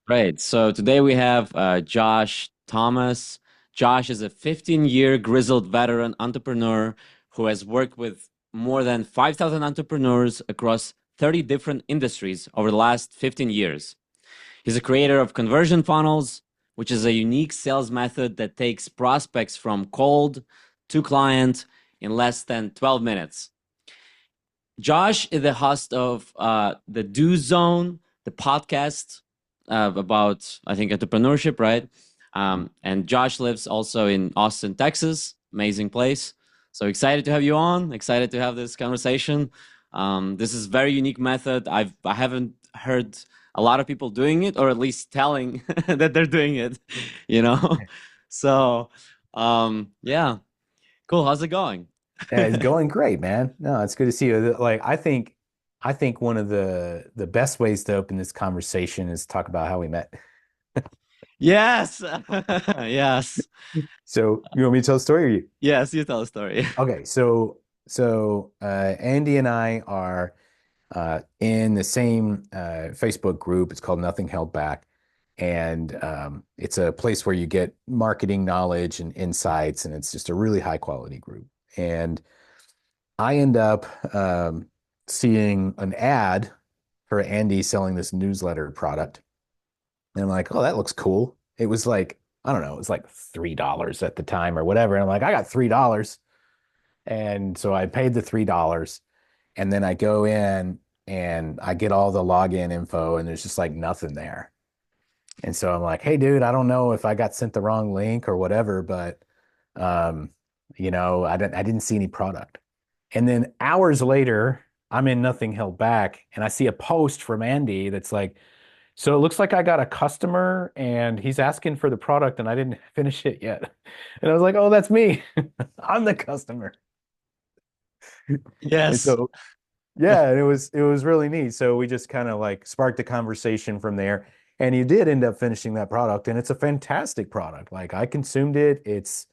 Great. So today we have Josh Thomas. Josh is a 15-year grizzled veteran entrepreneur who has worked with more than 5,000 entrepreneurs across 30 different industries over the last 15 years. He's a creator of conversion funnels, which is a unique sales method that takes prospects from cold to client in less than 12 minutes. Josh is the host of the Do Zone, the podcast about, I think, entrepreneurship, right? And Josh lives also in Austin, Texas. Amazing place. So excited to have you on. Excited to have this conversation. This is very unique method. I haven't heard a lot of people doing it, or at least telling that they're doing it. You know. So yeah, cool. How's it going? Yeah, it's going great, man. No, it's good to see you. Like, I think one of the best ways to open this conversation is talk about how we met. Yes. Yes. So, you want me to tell the story or you? Yes, you tell a story. Okay, so Andy and I are in the same Facebook group. It's called Nothing Held Back, and it's a place where you get marketing knowledge and insights, and it's just a really high quality group. And I end up seeing an ad for Andy selling this newsletter product. And I'm like, oh, that looks cool. It was like, I don't know, it was like $3 at the time or whatever. And I'm like, I got $3. And so I paid the $3. And then I go in and I get all the login info and there's just like nothing there. And so I'm like, hey, dude, I don't know if I got sent the wrong link or whatever, but um, I didn't see any product. And then hours later, I'm in Nothing Held Back, and I see a post from Andy that's like, so it looks like I got a customer and he's asking for the product and I didn't finish it yet. And I was like, oh, that's me. I'm the customer. And Yes. so yeah, and it was really neat. So we just kind of like sparked a conversation from there. And you did end up finishing that product, and it's a fantastic product. Like I consumed it. It's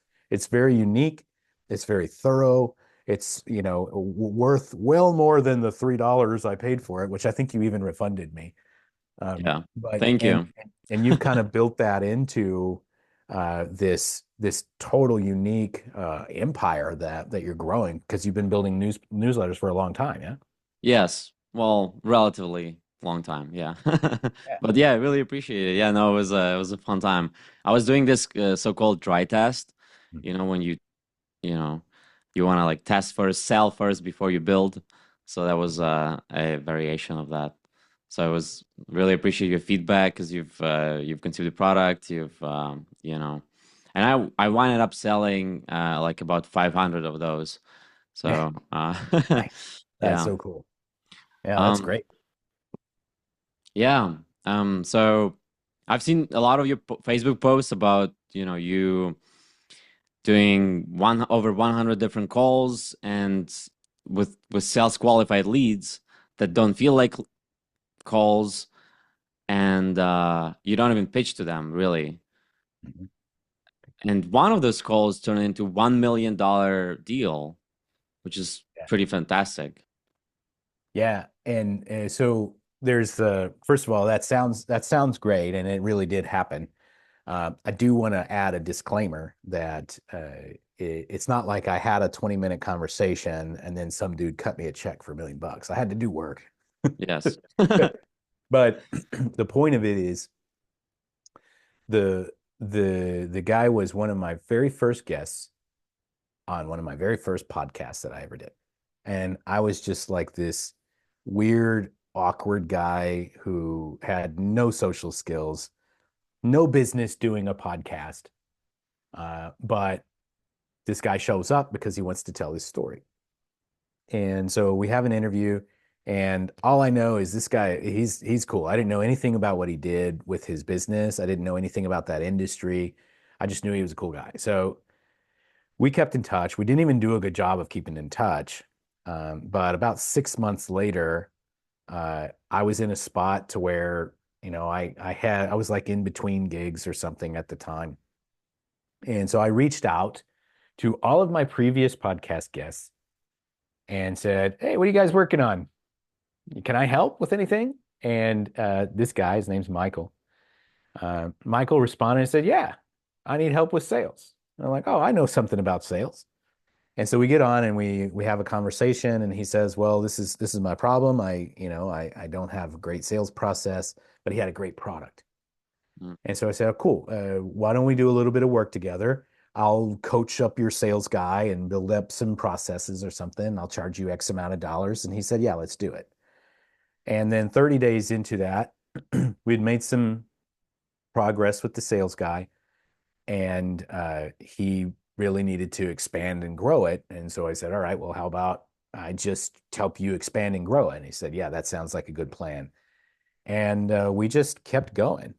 very unique. It's very thorough. It's, worth well more than the $3 I paid for it, which I think you even refunded me. Yeah. But Thank and you. and you've kind of built that into this total unique empire that you're growing because you've been building newsletters for a long time, yeah? Yes. Well, relatively long time. Yeah. Yeah. But yeah, I really appreciate it. Yeah, no, it was a fun time. I was doing this so-called dry test, when you know, you want to like test first, sell first before you build. So that was a variation of that. So I was really appreciate your feedback because you've consumed the product, and I winded up selling like about 500 of those. Yeah. So Nice. That's yeah. so cool. Yeah, that's Um great. yeah. So I've seen a lot of your Facebook posts about, you doing one over 100 different calls and with sales qualified leads that don't feel like calls, and you don't even pitch to them really. Mhm. And one of those calls turned into $1 million deal, which is Yeah. pretty fantastic. Yeah. And so there's the first of all, that sounds great, and it really did happen. I do want to add a disclaimer that it's not like I had a 20-minute conversation and then some dude cut me a check for $1 million. I had to do work. Yes. But the point of it is the the guy was one of my very first guests on one of my very first podcasts that I ever did. And I was just like this weird, awkward guy who had no social skills, no business doing a podcast. But this guy shows up because he wants to tell his story. And so we have an interview, and all I know is this guy, he's cool. I didn't know anything about what he did with his business. I didn't know anything about that industry. I just knew he was a cool guy. So we kept in touch. We didn't even do a good job of keeping in touch. But about 6 months later, I was in a spot to where, I was like in between gigs or something at the time. And so I reached out to all of my previous podcast guests and said, hey, what are you guys working on? Can I help with anything? And this guy, his name's Michael. Michael responded and said, "Yeah, I need help with sales." And I'm like, "Oh, I know something about sales." And so we get on and we have a conversation, and he says, "Well, this is my problem. I don't have a great sales process," but he had a great product. Mm, And so I said, oh, "Cool. Why don't we do a little bit of work together? I'll coach up your sales guy and build up some processes or something. I'll charge you X amount of dollars." And he said, "Yeah, let's do it." And then 30 days into that, we'd made some progress with the sales guy, and he really needed to expand and grow it. And so I said, "All right, well, how about I just help you expand and grow it?" And he said, "Yeah, that sounds like a good plan." And we just kept going.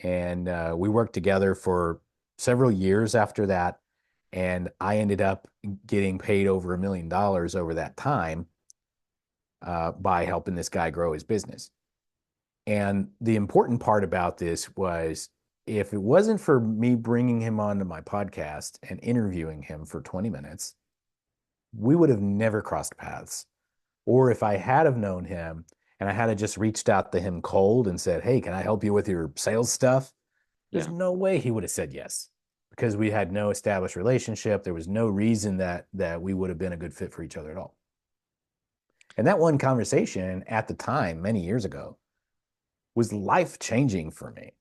And we worked together for several years after that. And I ended up getting paid over $1 million over that time by helping this guy grow his business. And the important part about this was if it wasn't for me bringing him onto my podcast and interviewing him for 20 minutes, we would have never crossed paths. Or if I had have known him and I had have just reached out to him cold and said, "Hey, can I help you with your sales stuff?" There's yeah. no way he would have said yes because we had no established relationship. There was no reason that we would have been a good fit for each other at all. And that one conversation at the time, many years ago, was life changing for me.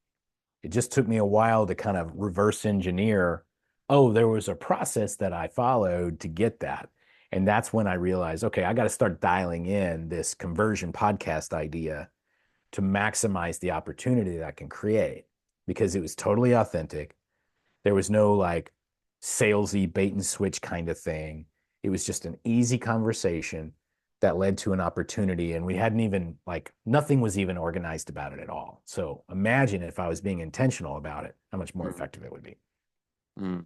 It just took me a while to kind of reverse engineer. Oh, there was a process that I followed to get that. And that's when I realized, okay, I got to start dialing in this conversion podcast idea to maximize the opportunity that I can create because it was totally authentic. There was no like salesy bait and switch kind of thing. It was just an easy conversation that led to an opportunity. And we hadn't even like nothing was even organized about it at all. So imagine if I was being intentional about it, how much more Mm, effective it would be. mm.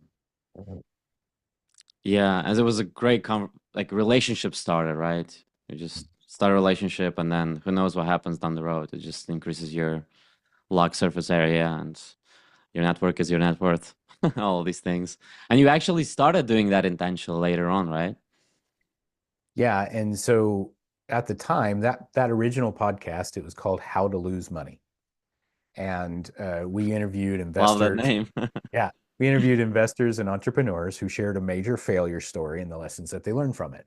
Yeah, as it was a great like relationship started, right? You just start a relationship and then who knows what happens down the road. It just increases your log surface area and your network is your net worth. All these things. And you actually started doing that intentional later on, right? Yeah. And so at the time, that original podcast, it was called How to Lose Money. And we interviewed Love that investors. name. Yeah. We interviewed investors and entrepreneurs who shared a major failure story and the lessons that they learned from it.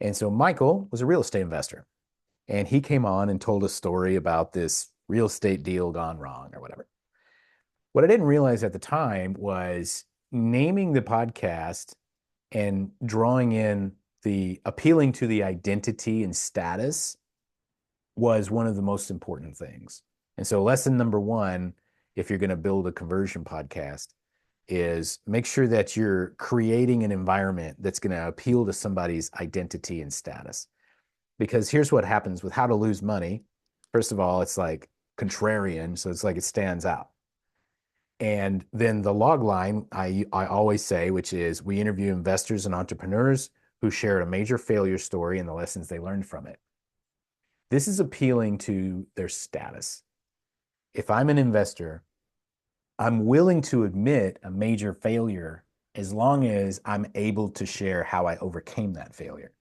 And so Michael was a real estate investor, and he came on and told a story about this real estate deal gone wrong or whatever. What I didn't realize at the time was naming the podcast and drawing in the appealing to the identity and status was one of the most important things. And so, lesson number one, if you're going to build a conversion podcast, is make sure that you're creating an environment that's going to appeal to somebody's identity and status. Because here's what happens with How to Lose Money. First of all, it's like contrarian, so it's like it stands out. And then the log line I always say, which is we interview investors and entrepreneurs who shared a major failure story and the lessons they learned from it. This is appealing to their status. If I'm an investor, I'm willing to admit a major failure as long as I'm able to share how I overcame that failure.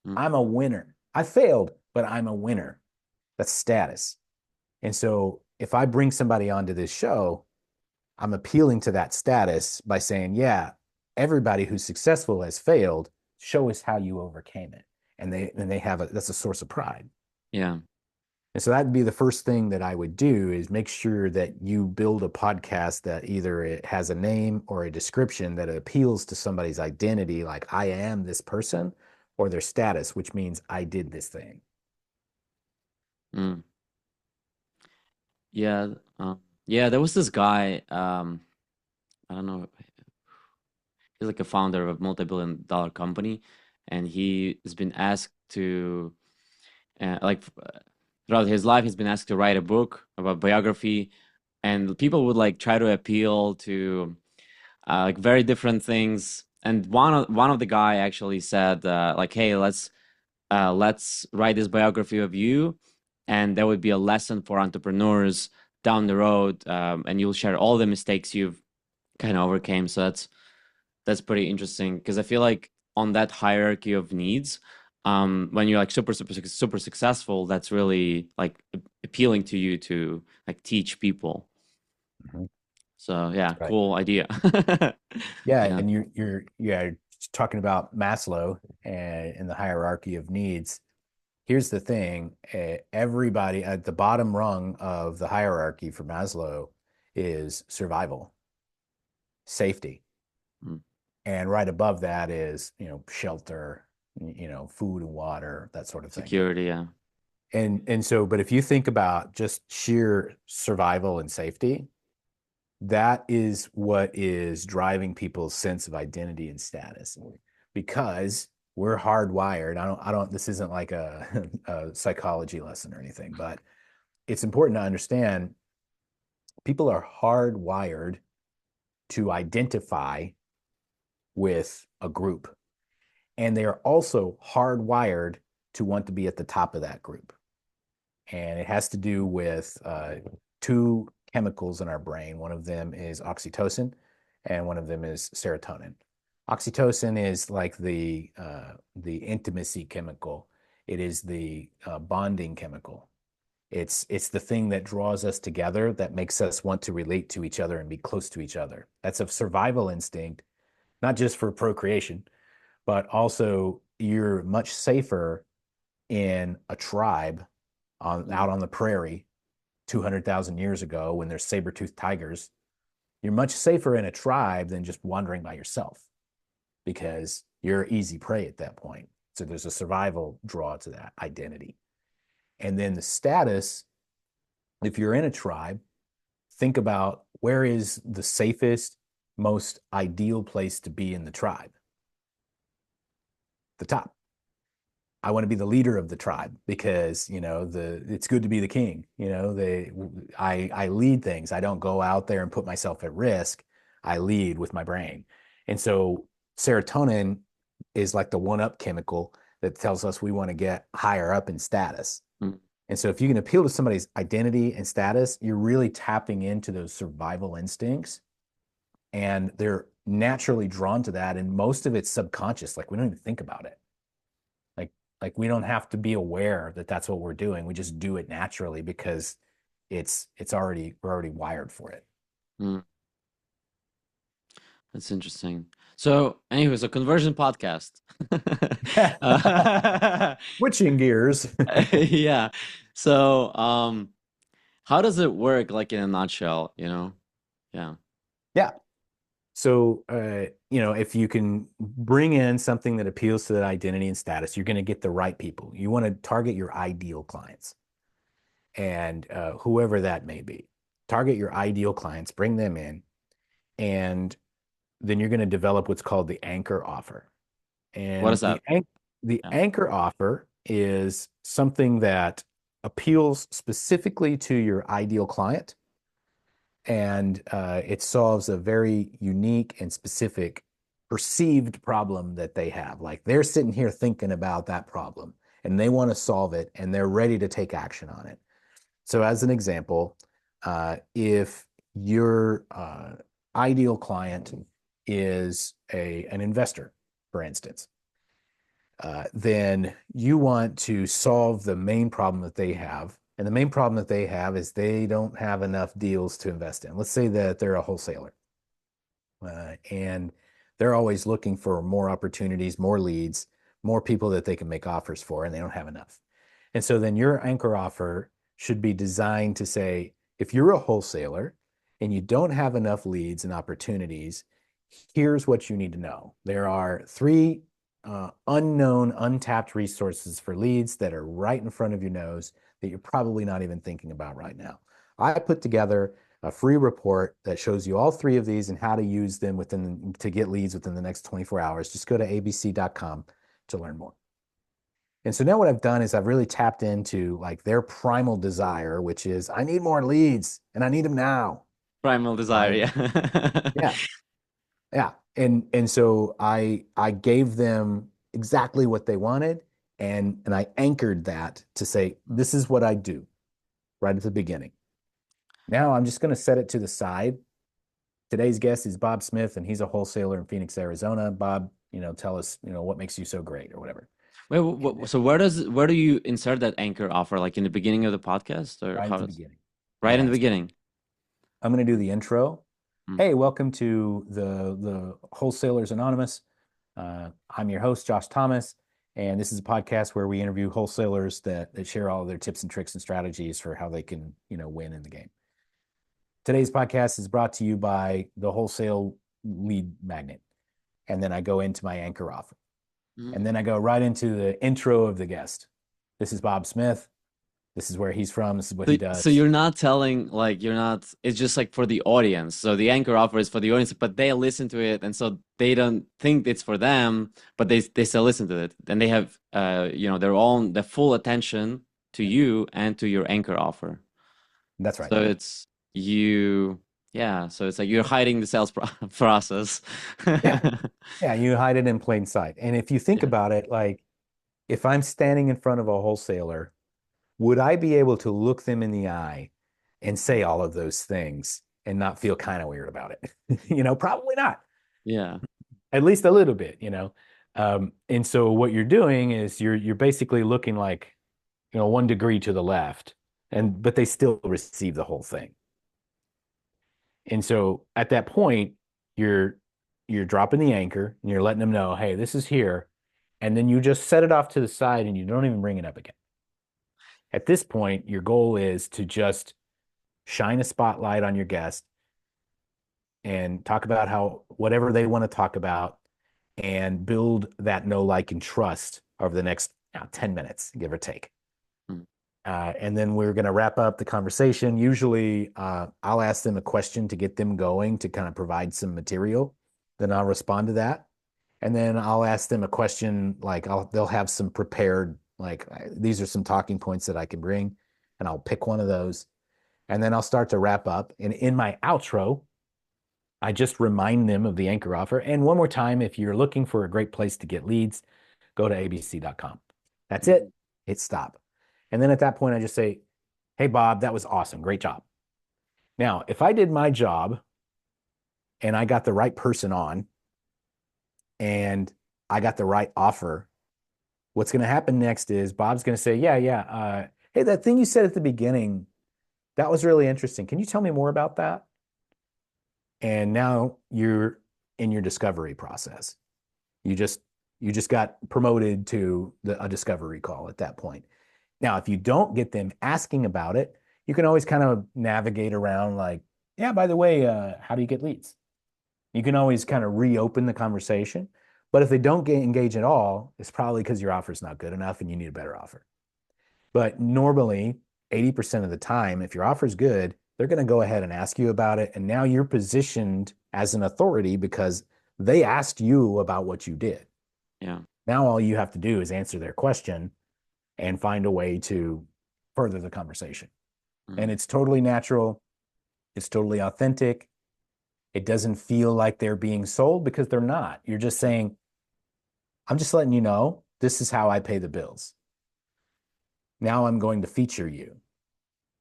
Mm, I'm a winner. I failed, but I'm a winner. That's status. And so if I bring somebody onto this show, I'm appealing to that status by saying, yeah, everybody who's successful has failed. Show us how you overcame it. And they have that's a source of pride. yeah. And so that'd be the first thing that I would do is make sure that you build a podcast that either it has a name or a description that appeals to somebody's identity, like I am this person, or their status, which means I did this thing. Mm. Yeah. Yeah, there was this guy, I don't know, he's like a founder of a multi-billion dollar company, and he has been asked to like throughout his life he's been asked to write a book about biography, and people would like try to appeal to like very different things. And one of the guy actually said like, hey, let's write this biography of you, and there would be a lesson for entrepreneurs down the road, and you'll share all the mistakes you've kind of overcame. So that's pretty interesting because I feel like on that hierarchy of needs, when you're like super successful, that's really like appealing to you to like teach people. Mhm. So yeah, Right. cool idea. Yeah, Yeah. and you're talking about Maslow and the hierarchy of needs. Here's the thing, everybody at the bottom rung of the hierarchy for Maslow is survival, safety. Mm. And right above that is, shelter, food and water, that sort of thing. Security, yeah. And so, but if you think about just sheer survival and safety, that is what is driving people's sense of identity and status because we're hardwired. This isn't like a psychology lesson or anything, but it's important to understand people are hardwired to identify with a group. And they are also hardwired to want to be at the top of that group. And it has to do with two chemicals in our brain. One of them is oxytocin, and one of them is serotonin. Oxytocin is like the intimacy chemical. It is the bonding chemical. It's the thing that draws us together, that makes us want to relate to each other and be close to each other. That's a survival instinct, not just for procreation, but also you're much safer in a tribe Mm. out on the prairie 200,000 years ago when there's saber-toothed tigers. You're much safer in a tribe than just wandering by yourself because you're easy prey at that point. So there's a survival draw to that identity. And then the status, if you're in a tribe, think about where is the safest, most ideal place to be in the tribe? The top. I want to be the leader of the tribe because it's good to be the king. I lead things. I don't go out there and put myself at risk. I lead with my brain. And so serotonin is like the one up chemical that tells us we want to get higher up in status. Mm. And so if you can appeal to somebody's identity and status, you're really tapping into those survival instincts, and they're naturally drawn to that, and most of it's subconscious, like we don't even think about it. Like we don't have to be aware that that's what we're doing. We just do it naturally because we're already wired for it. Mm. That's interesting. So, anyways, a conversion podcast. Uh, Switching gears. yeah. So, how does it work, like in a nutshell, you know? Yeah. Yeah. So, if you can bring in something that appeals to that identity and status, you're going to get the right people. You want to target your ideal clients, and whoever that may be. Target your ideal clients, bring them in, and then you're going to develop what's called the anchor offer. What And is that? the Yeah. anchor offer is something that appeals specifically to your ideal client, and it solves a very unique and specific perceived problem that they have. Like they're sitting here thinking about that problem, and they want to solve it, and they're ready to take action on it. So, as an example, if your ideal client is an investor, for instance, then you want to solve the main problem that they have. And the main problem that they have is they don't have enough deals to invest in. Let's say that they're a wholesaler, and they're always looking for more opportunities, more leads, more people that they can make offers for, and they don't have enough. And so then your anchor offer should be designed to say, if you're a wholesaler and you don't have enough leads and opportunities, here's what you need to know. There are three unknown, untapped resources for leads that are right in front of your nose that you're probably not even thinking about right now. I put together a free report that shows you all three of these and how to use them to get leads within the next 24 hours. Just go to abc.com to learn more. And so now what I've done is I've really tapped into like their primal desire, which is I need more leads and I need them now, Primal desire, right? yeah. Yeah. Yeah. And so I gave them exactly what they wanted, and I anchored that to say this is what I do right at the beginning. Now I'm just going to set it to the side. Today's guest is Bob Smith, and he's a wholesaler in Phoenix, Arizona. Bob, tell us, what makes you so great or whatever. Wait, And then so where do you insert that anchor offer? Like in the beginning of the podcast, or right at how the does beginning. right in Yeah. the beginning? I'm going to do the intro. Mm. Hey, welcome to the Wholesalers Anonymous. I'm your host, Josh Thomas, and this is a podcast where we interview wholesalers that share all of their tips and tricks and strategies for how they can, win in the game. Today's podcast is brought to you by the Wholesale Lead Magnet, and then I go into my anchor offer, and Mm. then I go right into the intro of the guest. This is Bob Smith. This is where he's from. This is what So, he so does. you're not telling like you're not. It's just like for the audience. So the anchor offer is for the audience, but they listen to it, and so they don't think it's for them, but they still listen to it, and they have their full attention to you and to your anchor offer. That's right. So it's you, yeah. So it's like you're hiding the sales process. Yeah. Yeah, you hide it in plain sight. And if you think Yeah. about it, like if I'm standing in front of a wholesaler, would I be able to look them in the eye and say all of those things and not feel kind of weird about it? Probably not. Yeah. At least a little bit. And so what you're doing is you're basically looking like, 1 degree to the left, but they still receive the whole thing. And so at that point, you're you're dropping the anchor and you're letting them know, hey, this is here. And then you just set it off to the side and you don't even bring it up again. At this point, your goal is to just shine a spotlight on your guest and talk about how whatever they want to talk about and build that know, like, and trust over the next 10 minutes, give or take. Mm. And then we're going to wrap up the conversation. Usually, I'll ask them a question to get them going to kind of provide some material. Then I'll respond to that. And then I'll ask them a question like they'll have some prepared, like these are some talking points that I can bring, and I'll pick one of those. And then I'll start to wrap up. And in my outro, I just remind them of the anchor offer. And one more time, if you're looking for a great place to get leads, go to abc.com. That's it. Mm. Hit stop. And then at that point, I just say, hey, Bob, that was awesome. Great job. Now, if I did my job and I got the right person on and I got the right offer, what's going to happen next is Bob's going to say, yeah, yeah. Hey, that thing you said at the beginning, that was really interesting. Can you tell me more about that? And now you're in your discovery process. You just you just got promoted to a discovery call at that point. Now, if you don't get them asking about it, you can always kind of navigate around like, yeah, by the way, how do you get leads? You can always kind of reopen the conversation. But if they don't get engaged at all, it's probably because your offer is not good enough and you need a better offer. But normally, 80% of the time, if your offer is good, they're going to go ahead and ask you about it. And now you're positioned as an authority because they asked you about what you did. Yeah. Now all you have to do is answer their question and find a way to further the conversation. And Mm. it's totally natural. It's totally authentic. It doesn't feel like they're being sold because they're not. You're just saying, I'm just letting you know this is how I pay the bills. Now I'm going to feature you.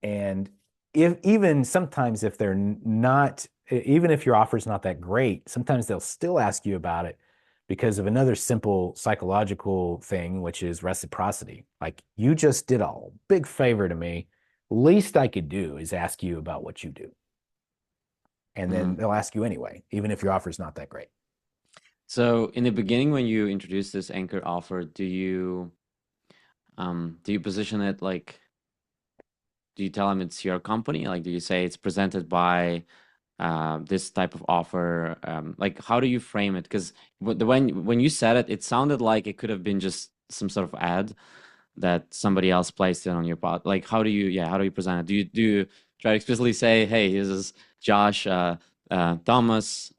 And if even sometimes if they're not, even if your offer is not that great, sometimes they'll still ask you about it because of another simple psychological thing, which is reciprocity. Like you just did a big favor to me. Least I could do is ask you about what you do. And then Mm. they'll ask you anyway, even if your offer is not that great. So in the beginning, when you introduce this anchor offer, do you position it like, do you tell them it's your company? Like, do you say it's presented by this type of offer? Like, how do you frame it? Because when you said it, it sounded like it could have been just some sort of ad that somebody else placed it on your pod. Like, how do you present it? Do you try to explicitly say, hey, this is Josh Thomas,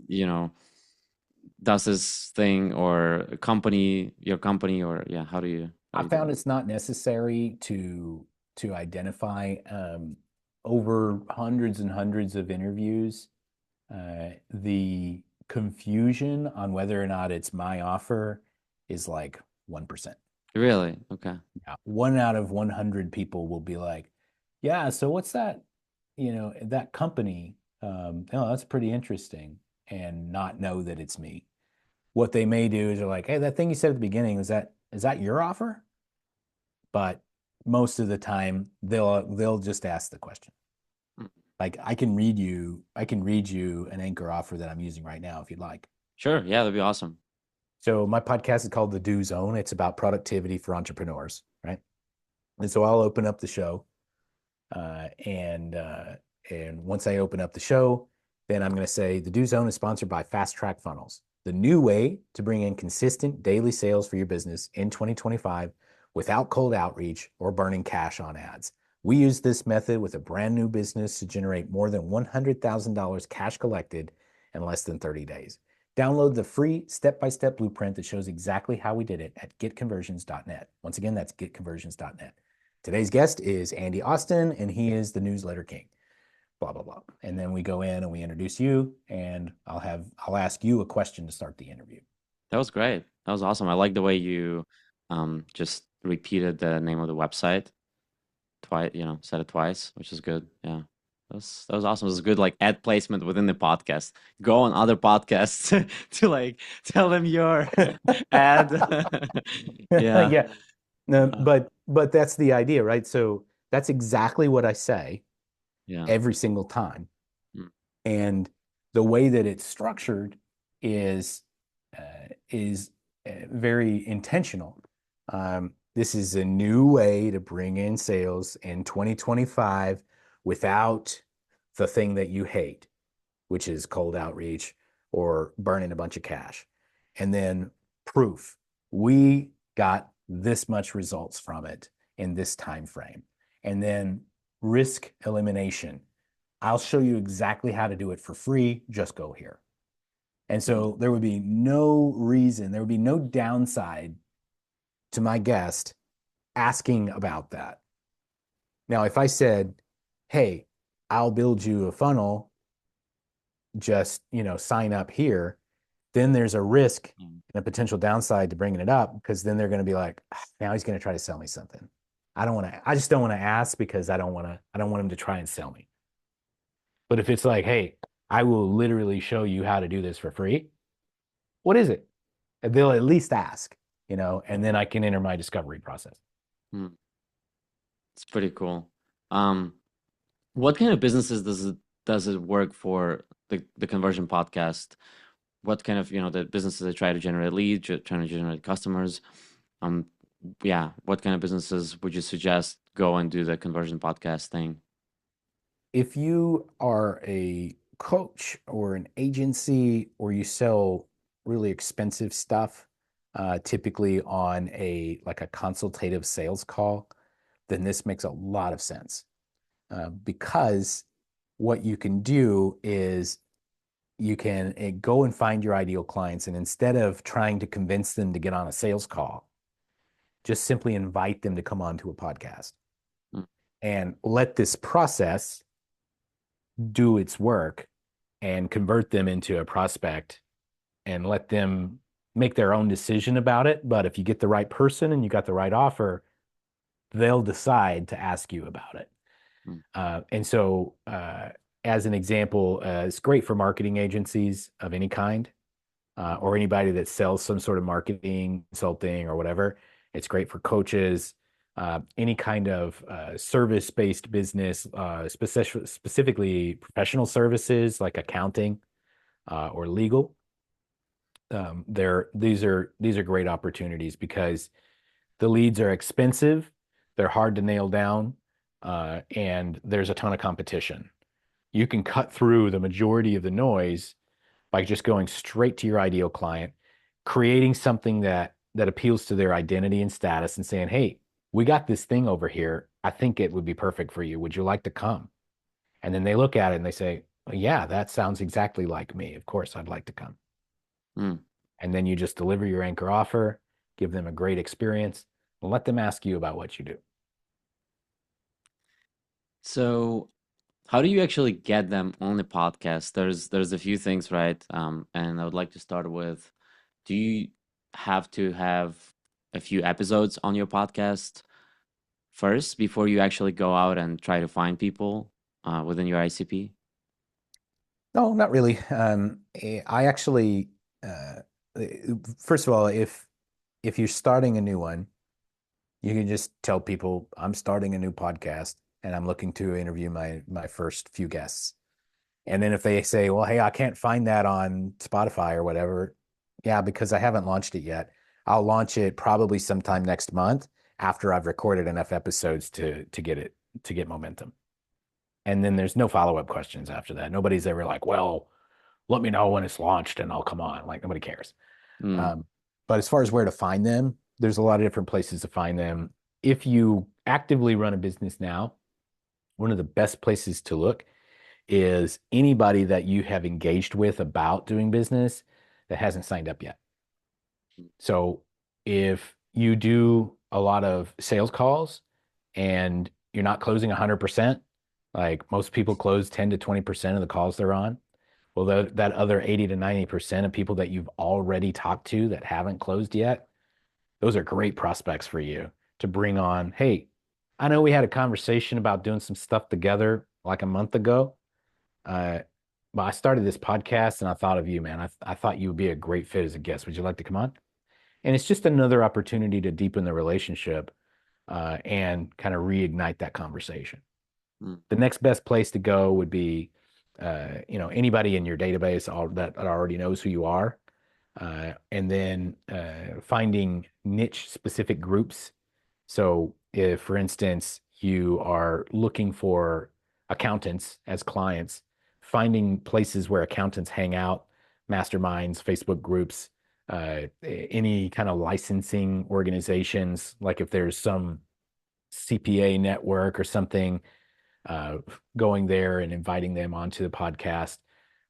you know, does this thing or company, your company, or yeah, how I do you do found it? it's not necessary to identify over hundreds and hundreds of interviews. The confusion on whether or not it's my offer is like 1%. Really? Okay. Yeah. One out of 100 people will be like, yeah, so what's that, that company? Oh, that's pretty interesting, and not know that it's me. What they may do is they're like, hey, that thing you said at the beginning, is that your offer? But most of the time they'll just ask the question. Like I can read you an anchor offer that I'm using right now if you'd like. Sure. Yeah, that'd be awesome. So my podcast is called The Do Zone. It's about productivity for entrepreneurs, right? And so I'll open up the show, uh, and uh, and once I open up the show, then I'm going to say the Do Zone is sponsored by Fast Track Funnels, the new way to bring in consistent daily sales for your business in 2025 without cold outreach or burning cash on ads. We use this method with a brand new business to generate more than $100,000 cash collected in less than 30 days. Download the free step-by-step blueprint that shows exactly how we did it at getconversions.net. Once again, that's getconversions.net. Today's guest is Andy Austin, and he is the newsletter king. Blah, blah, blah. And then we go in and we introduce you, and I'll ask you a question to start the interview. That was great. That was awesome. I like the way you just repeated the name of the website twice, said it twice, which is good. Yeah. That was awesome. It was good like ad placement within the podcast. Go on other podcasts to like tell them your ad. Yeah. Yeah. No, Uh, but that's the idea, right? So that's exactly what I say yeah. every single time. Mm, And the way that it's structured is is very intentional. This is a new way to bring in sales in 2025 without the thing that you hate, which is cold outreach or burning a bunch of cash. And then proof. We got this much results from it in this time frame. And then risk elimination. I'll show you exactly how to do it for free. Just go here. And mm, so there would be no reason, there would be no downside to my guest asking about that. Now, if I said, hey, I'll build you a funnel, just, sign up here, then there's a risk mm, and a potential downside to bringing it up because then they're going to be like, now he's going to try to sell me something. I just don't want to ask because I don't want him to try and sell me. But if it's like, hey, I will literally show you how to do this for free, what is it? And they'll at least ask, and then I can enter my discovery process. mm. It's pretty cool. Um, what kind of businesses does it work for the conversion podcast? What kind of, the businesses that try to generate leads, trying to generate customers? Um, yeah, what kind of businesses would you suggest go and do the conversion podcast thing? If you are a coach or an agency or you sell really expensive stuff, typically on a consultative sales call, then this makes a lot of sense. Because what you can do is you can go and find your ideal clients, and instead of trying to convince them to get on a sales call, just simply invite them to come onto a podcast Mm, and let this process do its work and convert them into a prospect and let them make their own decision about it. But if you get the right person and you got the right offer, they'll decide to ask you about it. mm, And so, as an example, it's great for marketing agencies of any kind, or anybody that sells some sort of marketing, consulting, or whatever. It's great for coaches, any kind of service-based business, specifically professional services like accounting or legal. These are great opportunities because the leads are expensive, they're hard to nail down, and there's a ton of competition. You can cut through the majority of the noise by just going straight to your ideal client, creating something that appeals to their identity and status and saying, "Hey, we got this thing over here. I think it would be perfect for you. Would you like to come?" And then they look at it and they say, well, "Yeah, that sounds exactly like me. Of course, I'd like to come." mm. And then you just deliver your anchor offer, give them a great experience, and let them ask you about what you do. So, how do you actually get them on the podcast? There's a few things, right? And I would like to start with, do you have to have a few episodes on your podcast first before you actually go out and try to find people within your ICP? No, not really. I actually, first of all, if you're starting a new one, you can just tell people I'm starting a new podcast, and I'm looking to interview my first few guests. And then if they say, well, hey, I can't find that on Spotify or whatever, yeah, because I haven't launched it yet. I'll launch it probably sometime next month after I've recorded enough episodes to get momentum. And then there's no follow-up questions after that. Nobody's ever like, well, let me know when it's launched and I'll come on. Like nobody cares. Mm, Um, but as far as where to find them, there's a lot of different places to find them. If you actively run a business now, one of the best places to look is anybody that you have engaged with about doing business that hasn't signed up yet. So if you do a lot of sales calls and you're not closing 100%, like most people close 10 to 20% of the calls they're on, well, that other 80 to 90% of people that you've already talked to that haven't closed yet, those are great prospects for you to bring on. Hey, I know we had a conversation about doing some stuff together like a month ago. Uh, but I started this podcast and I thought of you, man. I thought you would be a great fit as a guest. Would you like to come on? And it's just another opportunity to deepen the relationship and kind of reignite that conversation. mm. The next best place to go would be, anybody in your database that already knows who you are, and then finding niche specific groups. So, if, for instance, you are looking for accountants as clients, finding places where accountants hang out, masterminds, Facebook groups, any kind of licensing organizations, like if there's some CPA network or something, uh, going there and inviting them onto the podcast.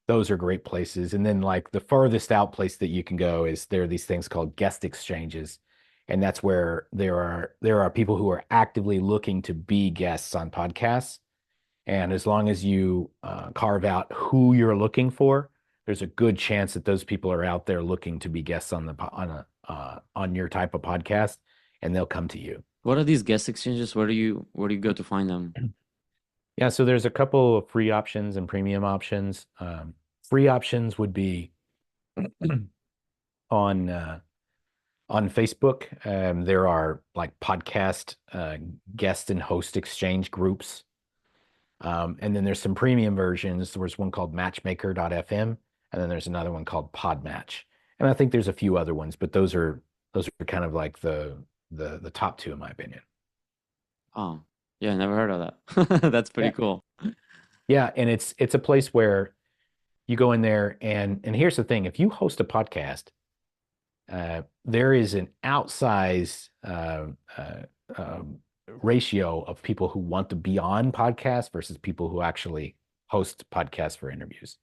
Those are great places. And then like the farthest out place that you can go is there are these things called guest exchanges. And that's where there are people who are actively looking to be guests on podcasts. And as long as you carve out who you're looking for, there's a good chance that those people are out there looking to be guests on your type of podcast, and they'll come to you. What are these guest exchanges? Where do you go to find them? Yeah, so there's a couple of free options and premium options. Free options would be on on Facebook. There are like podcast guest and host exchange groups. And then there's some premium versions. There's one called matchmaker.fm, and then there's another one called Podmatch. And I think there's a few other ones, but those are kind of like the top two in my opinion. Oh, yeah, never heard of that. That's pretty Yeah. cool. Yeah, and it's a place where you go in there and here's the thing, if you host a podcast, there is an outsized ratio of people who want to be on podcasts versus people who actually host podcasts for interviews.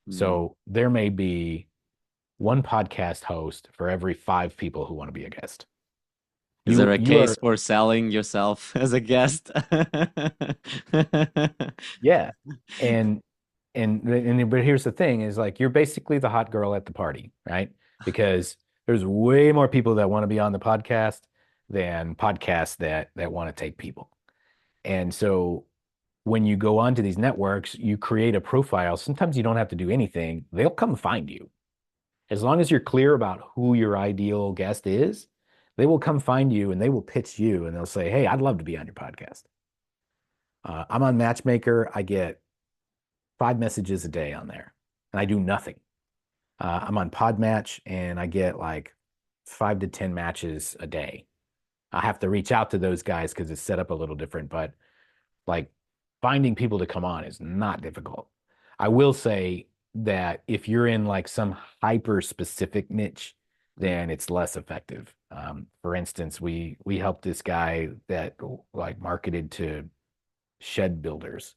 Mm. So there may be one podcast host for every five people who want to be a guest. Is there a You case are for selling yourself as a guest? Yeah. And but here's the thing is like you're basically the hot girl at the party, right? Because there's way more people that want to be on the podcast than podcasts that want to take people. And so when you go onto these networks, you create a profile. Sometimes you don't have to do anything. They'll come find you. As long as you're clear about who your ideal guest is, they will come find you and they will pitch you and they'll say, "Hey, I'd love to be on your podcast." I'm on Matchmaker. I get 5 messages a day on there, and I do nothing. I'm on Podmatch, and I get like 5 to 10 matches a day. I have to reach out to those guys because it's set up a little different, but like finding people to come on is not difficult. I will say that if you're in like some hyper specific niche, Mm. then it's less effective. For instance, we helped this guy that like marketed to shed builders,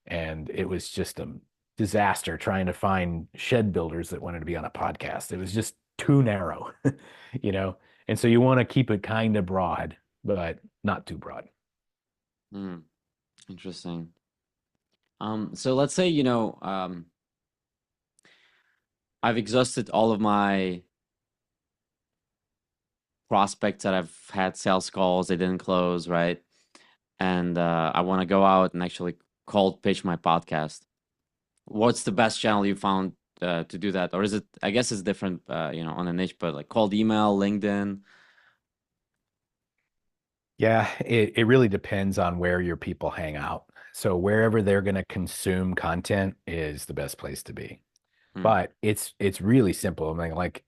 and it was just a disaster trying to find shed builders that wanted to be on a podcast. It was just too narrow, you know? And so you want to keep it kind of broad, but not too broad. Mm. Interesting. So let's say, I've exhausted all of my prospects that I've had sales calls, they didn't close, right? And I want to go out and actually cold pitch my podcast. What's the best channel you found to do that? Or is it, I guess it's different, on a niche, but like cold email, LinkedIn. Yeah, it really depends on where your people hang out. So wherever they're going to consume content is the best place to be. Hmm. But it's really simple. I mean, like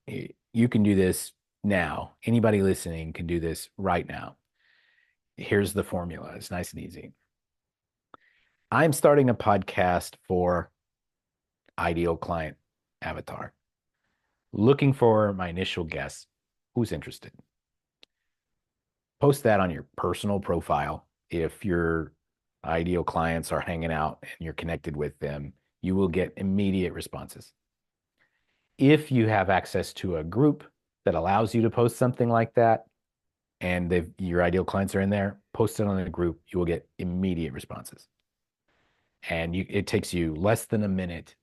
you can do this now. Anybody listening can do this right now. Here's the formula. It's nice and easy. I'm starting a podcast for ideal client avatar, looking for my initial guest. Who's interested? Post that on your personal profile. If your ideal clients are hanging out and you're connected with them, you will get immediate responses. If you have access to a group that allows you to post something like that, and your ideal clients are in there, post it on a group, you will get immediate responses. And it takes you less than a minute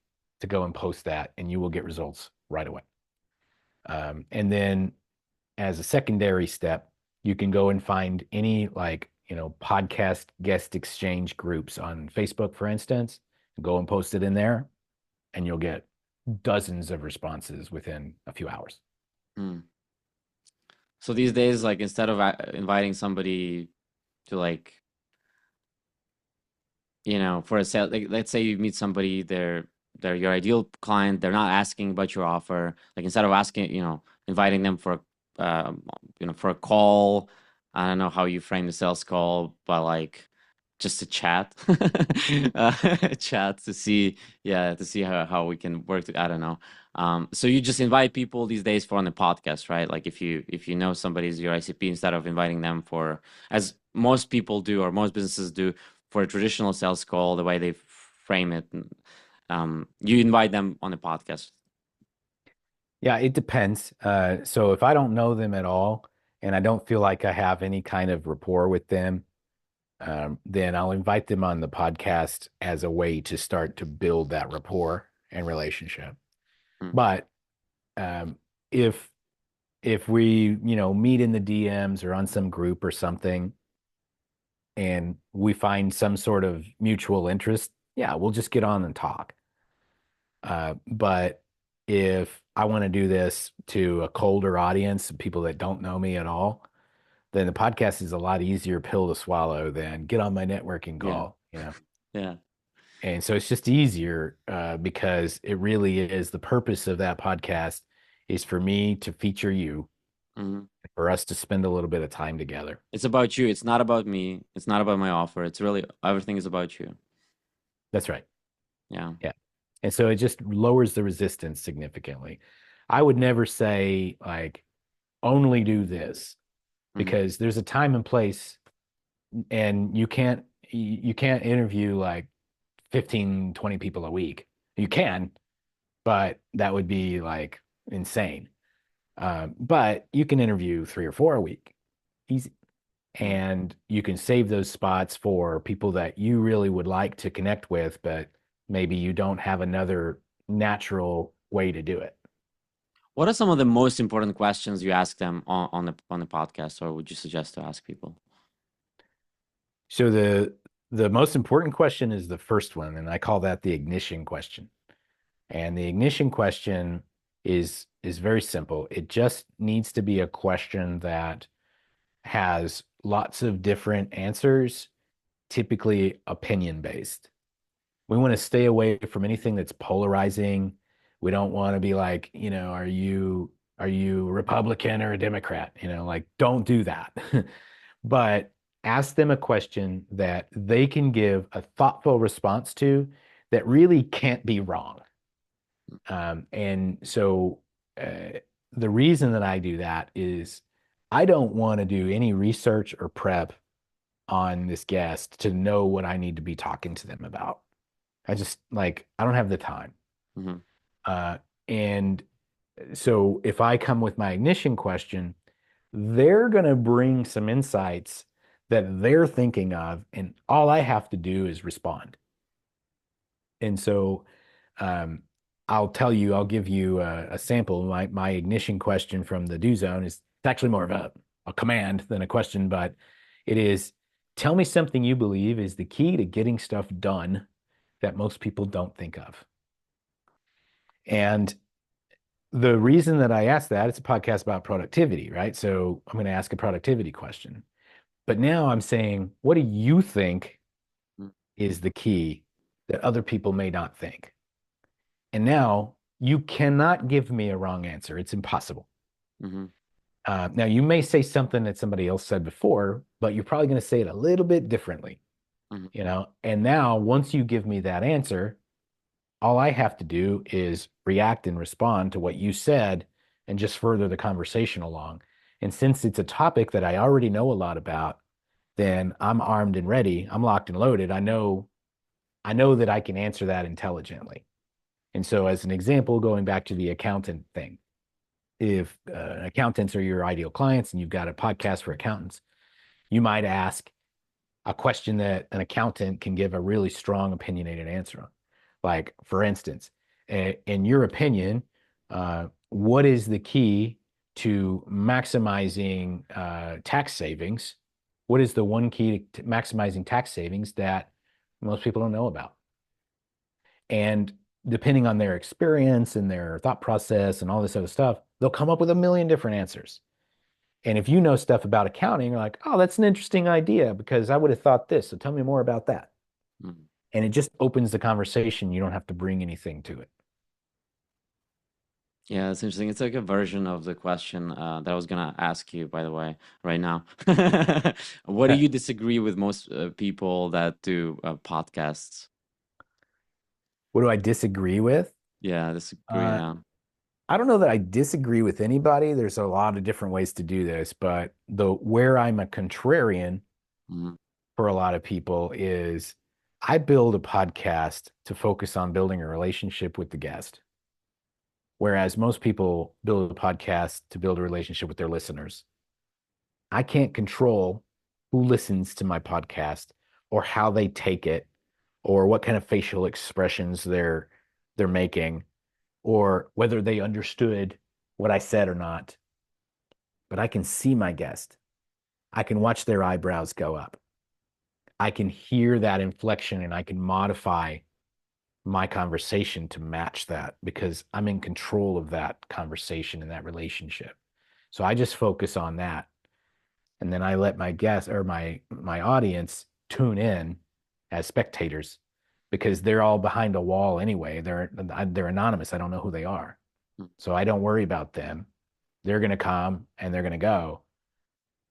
to go and post that, and you will get results right away. And then as a secondary step, you can go and find any podcast guest exchange groups on Facebook, for instance, go and post it in there, and you'll get dozens of responses within a few hours. Hmm. So these days, like instead of inviting somebody to like, for a sale, like let's say you meet somebody, they're your ideal client, they're not asking about your offer. Like instead of asking, inviting them for a call, I don't know how you frame the sales call, but like just to chat, chat to see, yeah, to see how we can work. I don't know. So you just invite people these days for on the podcast, right? Like if you know somebody's your ICP, instead of inviting them for, as most people do or most businesses do, for a traditional sales call, the way they frame it, you invite them on the podcast. Yeah, it depends. So if I don't know them at all and I don't feel like I have any kind of rapport with them, then I'll invite them on the podcast as a way to start to build that rapport and relationship. Mm, But um, if we, meet in the DMs or on some group or something, and we find some sort of mutual interest, yeah, we'll just get on and talk. But if I want to do this to a colder audience, people that don't know me at all, then the podcast is a lot easier pill to swallow than get on my networking yeah, call. yeah. And so it's just easier because it really is the purpose of that podcast is for me to feature you, Mhm. for us to spend a little bit of time together. It's about you. It's not about me. It's not about my offer. It's really everything is about you. That's right. Yeah. Yeah. And so it just lowers the resistance significantly. I would never say like only do this Hmm. because there's a time and place and you can't interview like 15, 20 people a week. You can, but that would be like insane. But you can interview 3 or 4 a week. Easy. Yeah. And you can save those spots for people that you really would like to connect with, but maybe you don't have another natural way to do it. What are some of the most important questions you ask them on the podcast, or would you suggest to ask people? So the most important question is the first one, and I call that the ignition question. And the ignition question is very simple. It just needs to be a question that has lots of different answers, typically opinion based. We want to stay away from anything that's polarizing. We don't want to be like, are you a Republican or a Democrat? Like don't do that. But ask them a question that they can give a thoughtful response to that really can't be wrong. And so the reason that I do that is I don't want to do any research or prep on this guest to know what I need to be talking to them about. I don't have the time. Hmm. Uh, and so if I come with my ignition question, they're going to bring some insights that they're thinking of, and all I have to do is respond. And so um, I'll give you a sample. My ignition question from the do zone is it's actually more of a command than a question, but it is tell me something you believe is the key to getting stuff done that most people don't think of. And the reason that I ask that, it's a podcast about productivity, right? So I'm going to ask a productivity question. But now I'm saying, what do you think Mm, is the key that other people may not think? And now you cannot give me a wrong answer. It's impossible. mm-hmm, Now you may say something that somebody else said before, but you're probably going to say it a little bit differently, mm-hmm, you know? And now once you give me that answer, all I have to do is react and respond to what you said and just further the conversation along. And since it's a topic that I already know a lot about, then I'm armed and ready. I'm locked and loaded. I know that I can answer that intelligently. And so as an example, going back to the accountant thing, if accountants are your ideal clients and you've got a podcast for accountants, you might ask a question that an accountant can give a really strong opinionated answer on. Like, for instance, in your opinion, what is the key to maximizing tax savings? What is the one key to maximizing tax savings that most people don't know about? And depending on their experience and their thought process and all this other stuff, they'll come up with a million different answers. And if you know stuff about accounting, you're like, oh, that's an interesting idea because I would have thought this. So tell me more about that. mm-hmm. And it just opens the conversation. You don't have to bring anything to it. Yeah, it's interesting. It's like a version of the question that I was gonna ask you, by the way, right now. What do you disagree with most people that do podcasts? What do I disagree with? Yeah, disagree. Uh, Yeah. I don't know that I disagree with anybody. There's a lot of different ways to do this, but the where I'm a contrarian Mm-hmm, for a lot of people is I build a podcast to focus on building a relationship with the guest. Whereas most people build a podcast to build a relationship with their listeners. I can't control who listens to my podcast or how they take it or what kind of facial expressions they're making or whether they understood what I said or not. But I can see my guest. I can watch their eyebrows go up. I can hear that inflection and I can modify my conversation to match that because I'm in control of that conversation and that relationship. So I just focus on that. And then I let my guests or my audience tune in as spectators because they're all behind a wall anyway. They're anonymous. I don't know who they are. So I don't worry about them. They're going to come and they're going to go.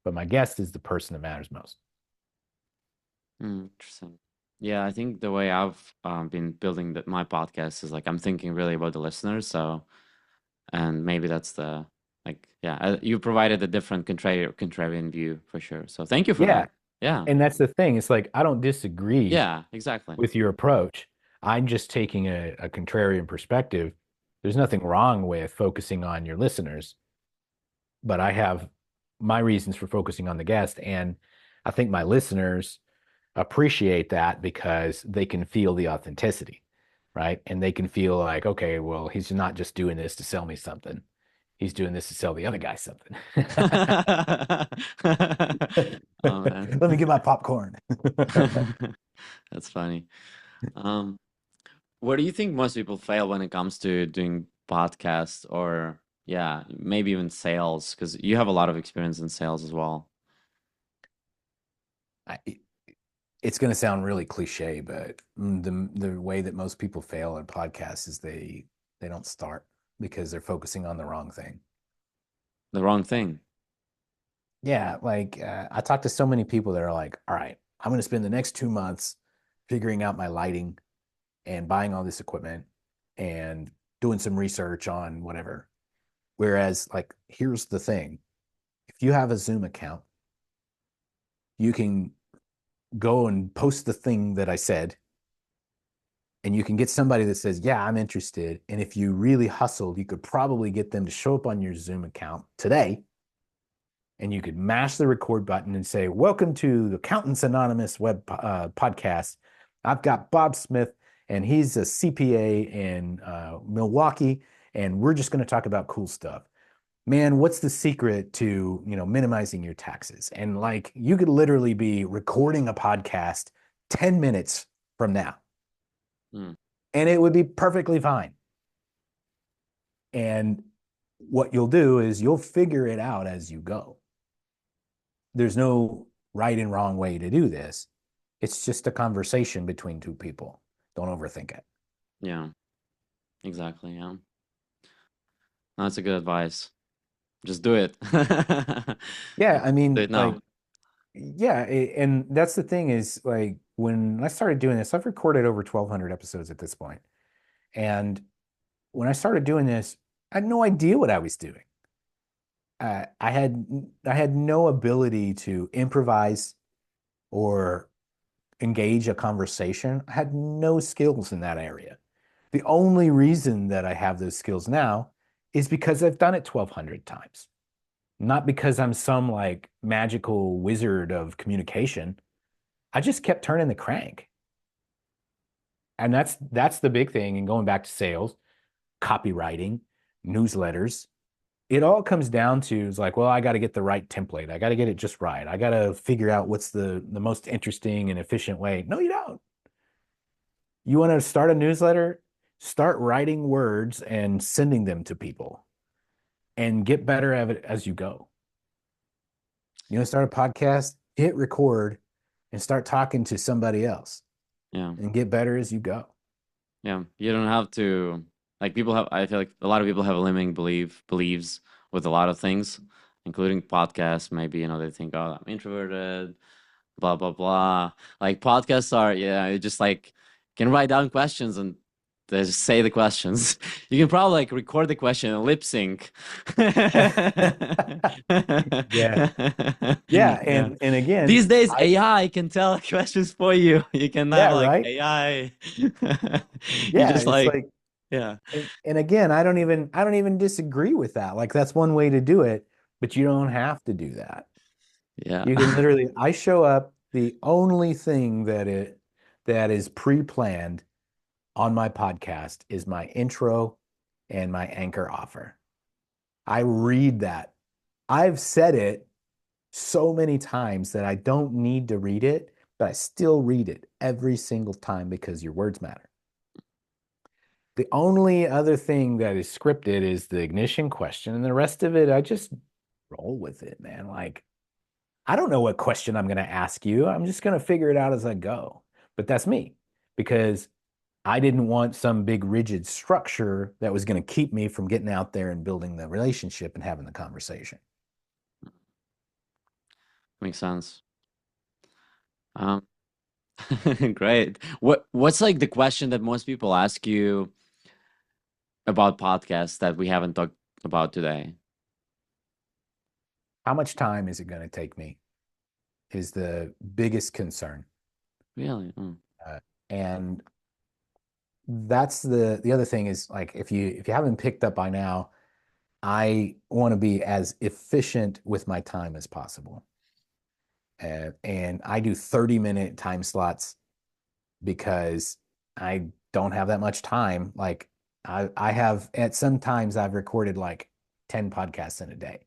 But my guest is the person that matters most. Interesting. Yeah, I think the way I've been building my podcast is like I'm thinking really about the listeners. So, and maybe that's the like, yeah, you provided a different contrarian view for sure. So thank you for Yeah. that. Yeah. And that's the thing. It's like I don't disagree Yeah, exactly. with your approach. I'm just taking a contrarian perspective. There's nothing wrong with focusing on your listeners, but I have my reasons for focusing on the guest. And I think my listeners appreciate that because they can feel the authenticity, right? And they can feel like, okay, well, he's not just doing this to sell me something. He's doing this to sell the other guy something. Oh man. Let me get my popcorn. That's funny. Um, where do you think most people fail when it comes to doing podcasts or yeah, maybe even sales? Because you have a lot of experience in sales as well. I, it's going to sound really cliche, but the way that most people fail at podcasts is they don't start because they're focusing on the wrong thing. The wrong thing. Yeah, like I talk to so many people that are like, all right, I'm going to spend the next 2 months figuring out my lighting and buying all this equipment and doing some research on whatever. Whereas, like, here's the thing: if you have a Zoom account, you can go and post the thing that I said, and you can get somebody that says, yeah, I'm interested. And if you really hustled, you could probably get them to show up on your Zoom account today. And you could mash the record button and say, welcome to the Accountants Anonymous web podcast. I've got Bob Smith, and he's a CPA in Milwaukee, and we're just going to talk about cool stuff. Man, what's the secret to, minimizing your taxes? And like, you could literally be recording a podcast 10 minutes from now, Hmm. and it would be perfectly fine. And what you'll do is you'll figure it out as you go. There's no right and wrong way to do this. It's just a conversation between two people. Don't overthink it. Yeah, exactly. Yeah. That's a good advice. Just do it. Yeah, I Do mean, it now. like, yeah, and that's the thing is like when I started doing this, I've recorded over 1,200 episodes at this point. And when I started doing this, I had no idea what I was doing. I had no ability to improvise or engage a conversation. I had no skills in that area. The only reason that I have those skills now is because I've done it 1,200 times, not because I'm some like magical wizard of communication. I just kept turning the crank. And that's the big thing. And going back to sales, copywriting, newsletters, it all comes down to is like, well, I got to get the right template. I got to get it just right. I got to figure out what's the most interesting and efficient way. No, you don't. You want to start a newsletter? Start writing words and sending them to people and get better at it as you go. You want to start a podcast? Hit record and start talking to somebody else Yeah. and get better as you go. Yeah. You don't have to like people have I feel like a lot of people have a limiting beliefs with a lot of things, including podcasts. Maybe, they think, oh, I'm introverted, blah blah blah. Like podcasts are, yeah, you just like can write down questions and they just say the questions. You can probably like record the question and lip sync. Yeah. Yeah. Yeah. And again, These days, AI can tell questions for you. You can have yeah, like right. AI. You Yeah. just It's like, like, yeah, and again, I don't even disagree with that. Like that's one way to do it, but you don't have to do that. yeah, You can literally, I show up, the only thing that is pre-planned on my podcast is my intro and my anchor offer. I read that. I've said it so many times that I don't need to read it, but I still read it every single time because your words matter. The only other thing that is scripted is the ignition question, and the rest of it, I just roll with it, man. Like, I don't know what question I'm going to ask you. I'm just going to figure it out as I go. But that's me because I didn't want some big rigid structure that was going to keep me from getting out there and building the relationship and having the conversation. makes sense. Um, great. What's like the question that most people ask you about podcasts that we haven't talked about today? How much time is it going to take me is the biggest concern. Really? Mm. And that's the other thing is like if you haven't picked up by now, I want to be as efficient with my time as possible. And I do 30-minute time slots because I don't have that much time. Like I have at some times I've recorded like 10 podcasts in a day.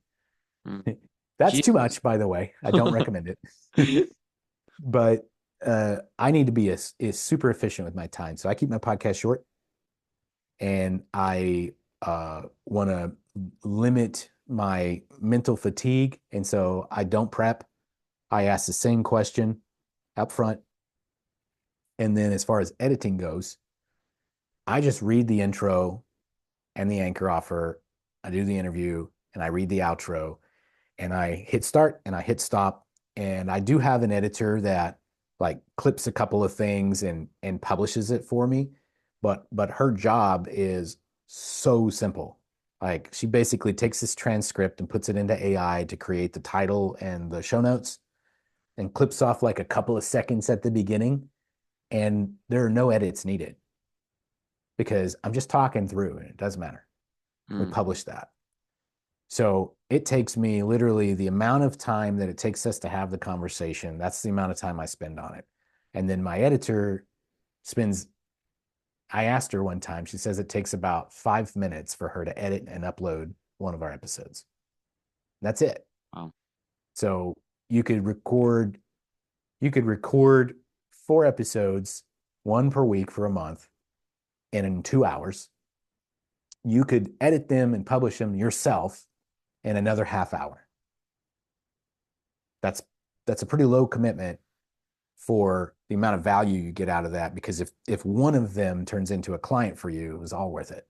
Mm. That's too Jesus. much, by the way. I don't recommend it. But I need to be is super efficient with my time. So I keep my podcast short and I want to limit my mental fatigue. And so I don't prep. I ask the same question up front. And then as far as editing goes, I just read the intro and the anchor offer. I do the interview and I read the outro and I hit start and I hit stop. And I do have an editor that like clips a couple of things and publishes it for me. But her job is so simple. Like she basically takes this transcript and puts it into AI to create the title and the show notes and clips off like a couple of seconds at the beginning. And there are no edits needed because I'm just talking through and it doesn't matter. We Mm. publish that. So it takes me literally the amount of time that it takes us to have the conversation. That's the amount of time I spend on it. And then my editor spends, I asked her one time, she says it takes about 5 minutes for her to edit and upload one of our episodes. That's it. Wow. So you could record, you could record 4 episodes, one per week for a month, and in 2 hours. You could edit them and publish them yourself in another half hour. That's that's a pretty low commitment for the amount of value you get out of that. Because if one of them turns into a client for you, it was all worth it.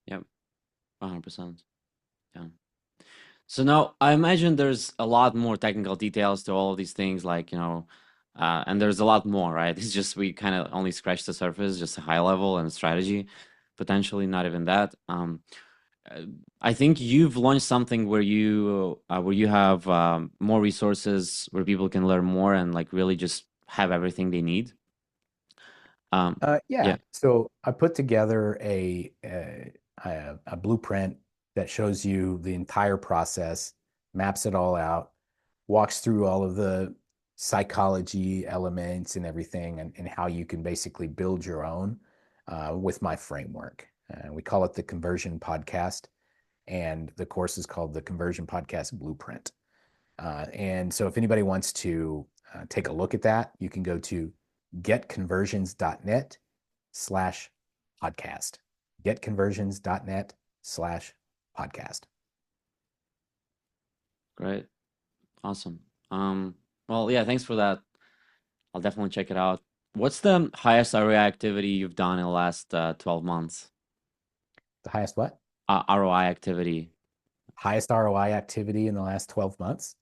Yep. 100%. Yeah. So now I imagine there's a lot more technical details to all of these things, like, and there's a lot more, right? It's just we kind of only scratched the surface, just a high level and strategy, potentially not even that. Uh, I think you've launched something where you have more resources where people can learn more and like really just have everything they need. Yeah. Yeah, So I put together a blueprint that shows you the entire process, maps it all out, walks through all of the psychology elements and everything, and how you can basically build your own with my framework. We call it the Conversion Podcast, and the course is called the Conversion Podcast Blueprint. And so if anybody wants to take a look at that, you can go to getconversions.net/podcast. Getconversions.net/podcast. great. Awesome. Well, yeah, thanks for that. I'll definitely check it out. What's the highest ROI activity you've done in the last 12 months? The highest what? ROI activity. Highest ROI activity in the last 12 months?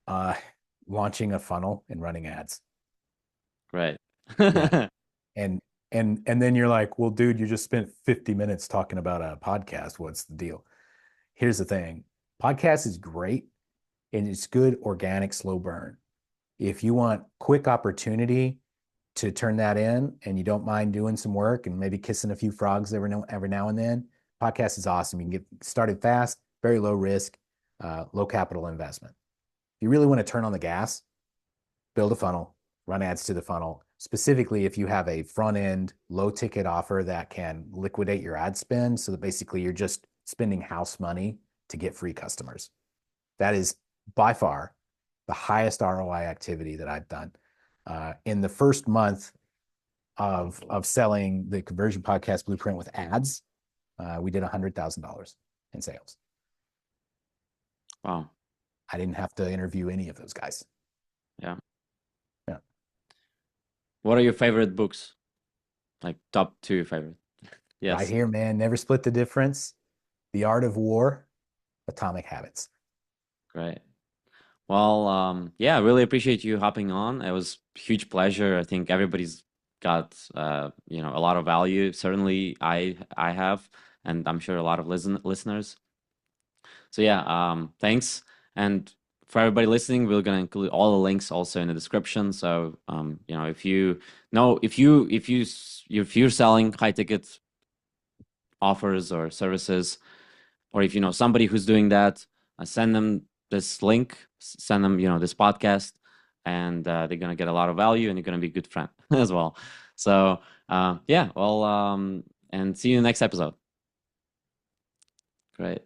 Uh, Launching a funnel and running ads. Great. Yeah. And and then you're like, well, dude, you just spent 50 minutes talking about a podcast. What's the deal? Here's the thing. Podcast is great and it's good organic slow burn. If you want quick opportunity to turn that in and you don't mind doing some work and maybe kissing a few frogs every now and then, podcast is awesome. You can get started fast, very low risk, low capital investment. If you really want to turn on the gas, build a funnel, run ads to the funnel. Specifically, if you have a front end low ticket offer that can liquidate your ad spend so that basically you're just spending house money to get free customers. That is by far the highest ROI activity that I've done. In the first month of selling the Conversion Podcast Blueprint with ads, we did $100,000 in sales. Wow. I didn't have to interview any of those guys. Yeah. Yeah. What are your favorite books? Like top two favorite? Right Yes. here, man. Never Split the Difference. The Art of War. Atomic Habits. Great. Well, yeah, I really appreciate you hopping on. It was a huge pleasure. I think everybody's got a lot of value. Certainly I have, and I'm sure a lot of listeners. So yeah, thanks. And for everybody listening, we're gonna include all the links also in the description. So if you know if you're selling high ticket offers or services, or if you know somebody who's doing that, send them this link, send them this podcast, and they're gonna get a lot of value, and you're gonna be a good friend as well. So yeah, well, and see you in the next episode. Great.